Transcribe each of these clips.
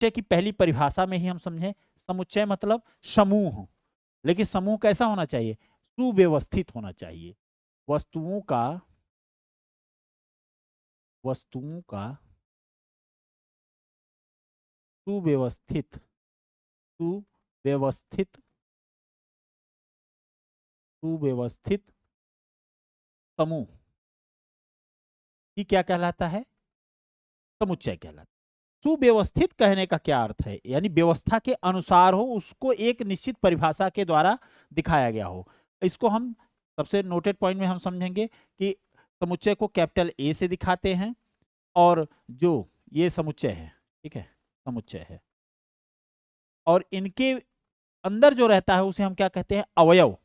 समुच्चय की पहली परिभाषा में ही हम समझें, समुच्चय मतलब समूह, लेकिन समूह कैसा होना चाहिए? सुव्यवस्थित होना चाहिए। वस्तुओं का सुव्यवस्थित सुव्यवस्थित सुव्यवस्थित समूह की क्या कहलाता है? समुच्चय कहलाता है। सुव्यवस्थित कहने का क्या अर्थ है? यानी व्यवस्था के अनुसार हो, उसको एक निश्चित परिभाषा के द्वारा दिखाया गया हो। इसको हम सबसे नोटेड पॉइंट में हम समझेंगे कि समुच्चय को कैपिटल ए से दिखाते हैं, और जो ये समुच्चय है, ठीक है, समुच्चय है, और इनके अंदर जो रहता है उसे हम क्या कहते हैं? अवयव।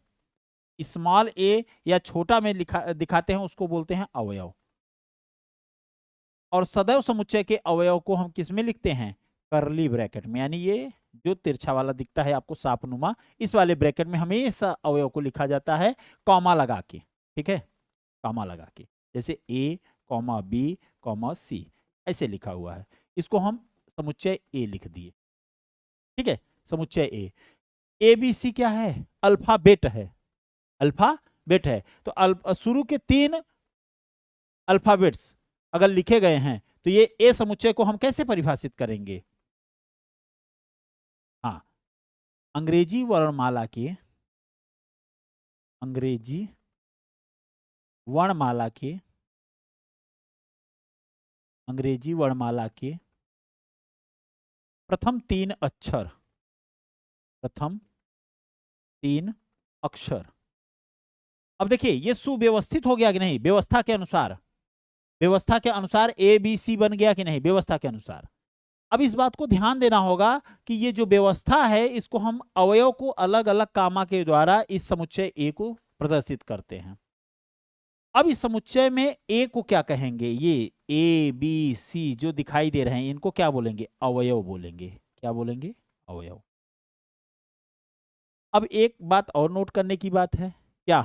स्मॉल ए या छोटा में दिखाते हैं, उसको बोलते हैं अवयव। और सदैव समुच्चय के अवयव को हम किस में लिखते हैं? करली ब्रैकेट में, यानी ये जो तिरछा वाला दिखता है आपको सापनुमा, इस वाले ब्रैकेट में हमेशा अवयव को लिखा जाता है कॉमा लगा के, ठीक है, कॉमा लगा के, जैसे ए कॉमा बी कॉमा सी ऐसे लिखा हुआ है, इसको हम समुच्चय ए लिख दिए, ठीक है, समुच्चय ए बी सी क्या है? अल्फाबेट है, अल्फाबेट है। तो शुरू के 3 अल्फाबेट्स अगर लिखे गए हैं तो ये ए समुच्चय को हम कैसे परिभाषित करेंगे? हाँ, अंग्रेजी वर्णमाला के प्रथम 3 अक्षर। अब देखिए ये सुव्यवस्थित हो गया कि नहीं? व्यवस्था के अनुसार ए बी सी बन गया कि नहीं? व्यवस्था के अनुसार। अब इस बात को ध्यान देना होगा कि ये जो व्यवस्था है, इसको हम अवयव को अलग अलग कामा के द्वारा इस समुच्चय ए को प्रदर्शित करते हैं। अब इस समुच्चय में ए को क्या कहेंगे? ये ए बी सी जो दिखाई दे रहे हैं, इनको क्या बोलेंगे? अवयव बोलेंगे। क्या बोलेंगे? अवयव। अब एक बात और नोट करने की बात है, क्या?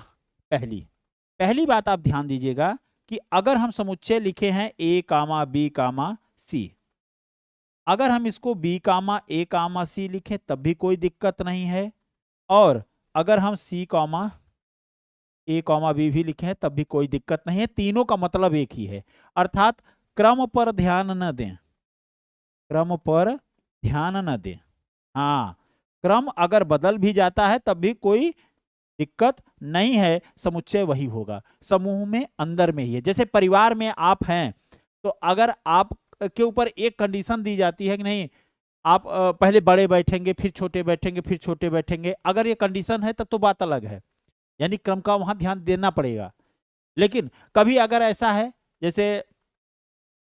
पहली बात आप ध्यान दीजिएगा कि अगर हम समुच्चय लिखे हैं ए कामा बी कामा सी, अगर हम इसको बी कामा ए कामा सी लिखें तब भी कोई दिक्कत नहीं है, और अगर हम सी कामा ए कॉमा बी भी लिखे हैं तब भी कोई दिक्कत नहीं है, तीनों का मतलब एक ही है। अर्थात क्रम पर ध्यान न दें, क्रम पर ध्यान न दें। हाँ, क्रम अगर बदल भी जाता है तब भी कोई दिक्कत नहीं है, समुच्चय वही होगा। समूह में अंदर में ही है। जैसे परिवार में आप हैं, तो अगर आप के ऊपर एक कंडीशन दी जाती है कि नहीं, आप पहले बड़े बैठेंगे, फिर छोटे बैठेंगे, फिर छोटे बैठेंगे, अगर ये कंडीशन है तब तो बात अलग है, यानी क्रम का वहां ध्यान देना पड़ेगा। लेकिन कभी अगर ऐसा है, जैसे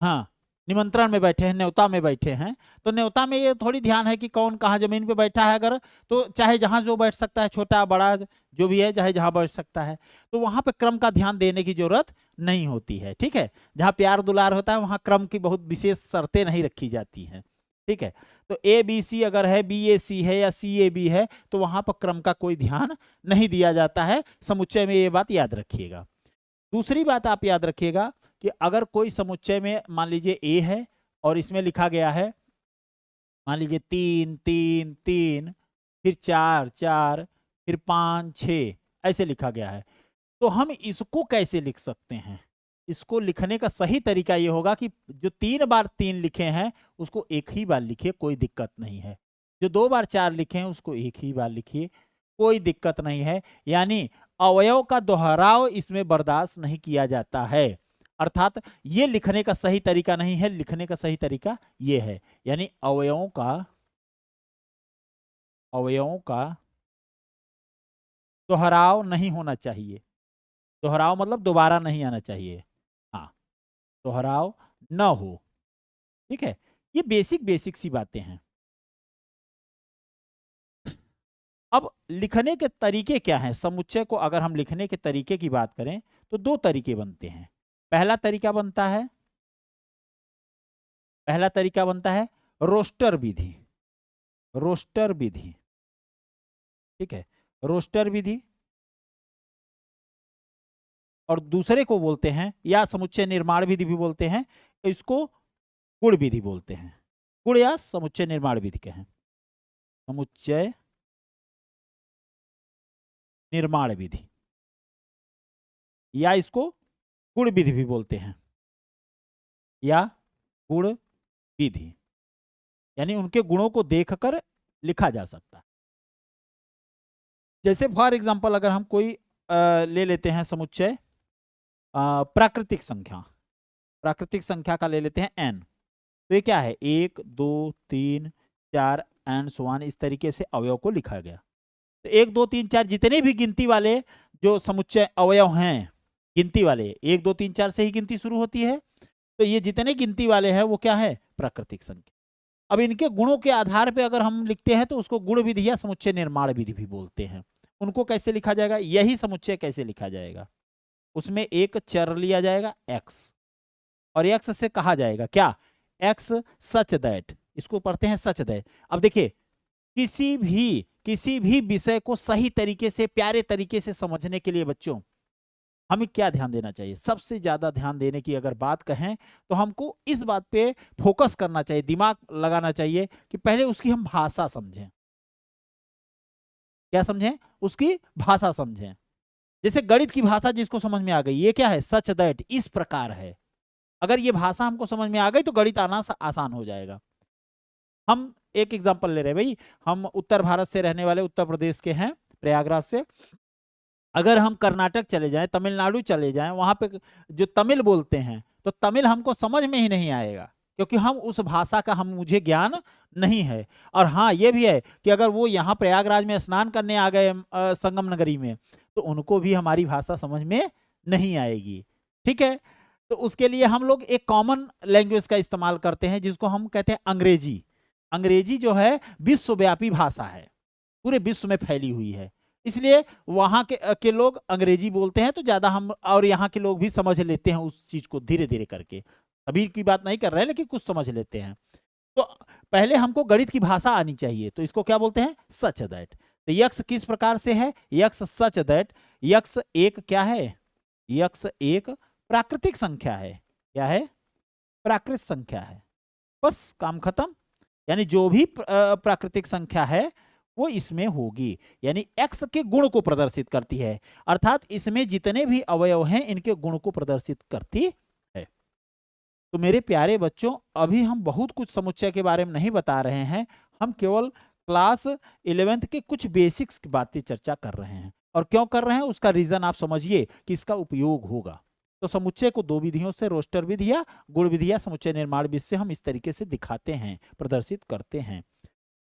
हाँ, निमंत्रण में बैठे हैं, न्योता में बैठे हैं, तो न्योता में ये थोड़ी ध्यान है कि कौन कहाँ जमीन पे बैठा है, अगर तो चाहे जहां जो बैठ सकता है, छोटा बड़ा जो भी है, चाहे जहां बैठ सकता है, तो वहां पे क्रम का ध्यान देने की जरूरत नहीं होती है, ठीक है। जहां प्यार दुलार होता है वहां क्रम की बहुत विशेष शर्तें नहीं रखी जाती हैं, ठीक है। तो ए बी सी अगर है, बी ए सी है या सी ए बी है, तो वहां पर क्रम का कोई ध्यान नहीं दिया जाता है। समुच्चय में ये बात याद रखिएगा। दूसरी बात आप याद रखिएगा कि अगर कोई समुच्चय में मान लीजिए ए है और इसमें लिखा गया है मान लीजिए 3 3 3, फिर 4 4, फिर 5 6 ऐसे लिखा गया है, तो हम इसको कैसे लिख सकते हैं? इसको लिखने का सही तरीका ये होगा कि जो 3 बार 3 लिखे हैं उसको एक ही बार लिखिए, कोई दिक्कत नहीं है। जो 2 बार 4 लिखे हैं उसको एक ही बार लिखिए, कोई दिक्कत नहीं है। यानी अवयव का दोहराव इसमें बर्दाश्त नहीं किया जाता है। अर्थात ये लिखने का सही तरीका नहीं है, लिखने का सही तरीका ये है, यानी अवयवों का दोहराव नहीं होना चाहिए। दोहराव मतलब दोबारा नहीं आना चाहिए, हाँ, दोहराव न हो, ठीक है। ये बेसिक सी बातें हैं। अब लिखने के तरीके क्या हैं? समुच्चय को अगर हम लिखने के तरीके की बात करें तो 2 तरीके बनते हैं। पहला तरीका बनता है रोस्टर विधि, ठीक है, रोस्टर विधि। और दूसरे को बोलते हैं, या समुच्चय निर्माण विधि भी बोलते हैं, इसको गुण विधि बोलते हैं। गुण या समुच्चय निर्माण विधि कहें, समुच्चय निर्माण विधि, या इसको गुण विधि भी बोलते हैं, या गुण विधि, यानी उनके गुणों को देखकर लिखा जा सकता है। जैसे फॉर एग्जांपल अगर हम कोई ले लेते हैं समुच्चय प्राकृतिक संख्या, प्राकृतिक संख्या का ले लेते हैं n, तो ये क्या है 1 2 3 4 एंड सो ऑन, इस तरीके से अवयव को लिखा गया। तो 1 2 3 4 जितने भी गिनती वाले जो समुच्चय अवयव हैं, गिनती वाले 1 2 3 4 से ही गिनती शुरू होती है, तो ये जितने गिनती वाले हैं वो क्या है प्राकृतिक संख्या। अब इनके गुणों के आधार पे अगर हम लिखते हैं तो उसको गुण विधि या समुच्चय निर्माण विधि भी बोलते हैं। उनको कैसे लिखा जाएगा, यही समुच्चय कैसे लिखा जाएगा, उसमें एक चर लिया जाएगा x, और x से कहा जाएगा क्या, x सच दैट, इसको पढ़ते हैं सच दैट। अब देखिए किसी भी विषय को सही तरीके से प्यारे तरीके से समझने के लिए बच्चों हमें क्या ध्यान देना चाहिए, सबसे ज्यादा ध्यान देने की अगर बात कहें तो हमको इस बात पे फोकस करना चाहिए, दिमाग लगाना चाहिए कि पहले उसकी हम भाषा समझें। क्या समझें, उसकी भाषा समझें। जैसे गणित की भाषा जिसको समझ में आ गई, ये क्या है सच दैट, इस प्रकार है। अगर ये भाषा हमको समझ में आ गई तो गणित आना आसान हो जाएगा। हम एक एग्जांपल ले रहे हैं भाई, हम उत्तर भारत से रहने वाले, उत्तर प्रदेश के हैं, प्रयागराज से। अगर हम कर्नाटक चले जाएं, तमिलनाडु चले जाएं, वहां पे जो तमिल बोलते हैं तो तमिल हमको समझ में ही नहीं आएगा, क्योंकि हम उस भाषा का मुझे ज्ञान नहीं है। और हाँ ये भी है कि अगर वो यहाँ प्रयागराज में स्नान करने आ गए संगम नगरी में, तो उनको भी हमारी भाषा समझ में नहीं आएगी। ठीक है, तो उसके लिए हम लोग एक कॉमन लैंग्वेज का इस्तेमाल करते हैं जिसको हम कहते हैं अंग्रेजी। अंग्रेजी जो है विश्वव्यापी भाषा है, पूरे विश्व में फैली हुई है, इसलिए वहां के लोग अंग्रेजी बोलते हैं तो ज्यादा हम, और यहाँ के लोग भी समझ लेते हैं उस चीज को धीरे धीरे करके। अभी की बात नहीं कर रहे हैं लेकिन कुछ समझ लेते हैं। तो पहले हमको गणित की भाषा आनी चाहिए, तो इसको क्या बोलते हैं सच दैट। तो यक्स किस प्रकार से है, यक्स सच दैट, यक्स एक क्या है, यक्स एक प्राकृतिक संख्या है। क्या है, प्राकृतिक संख्या है, बस काम खत्म। यानी जो भी प्राकृतिक संख्या है वो इसमें होगी, यानी x के गुण को प्रदर्शित करती है, अर्थात इसमें जितने भी अवयव हैं इनके गुण को प्रदर्शित करती है। तो मेरे प्यारे बच्चों, अभी हम बहुत कुछ समुच्चय के बारे में नहीं बता रहे हैं, हम केवल क्लास 11th के कुछ बेसिक्स की बातें चर्चा कर रहे हैं। और क्यों कर रहे हैं उसका रीजन आप समझिए कि इसका उपयोग होगा। तो समुच्चय को दो विधियों से, रोस्टर विधि या गुण विधि या समुच्चय निर्माण विधि से हम इस तरीके से दिखाते हैं, प्रदर्शित करते हैं।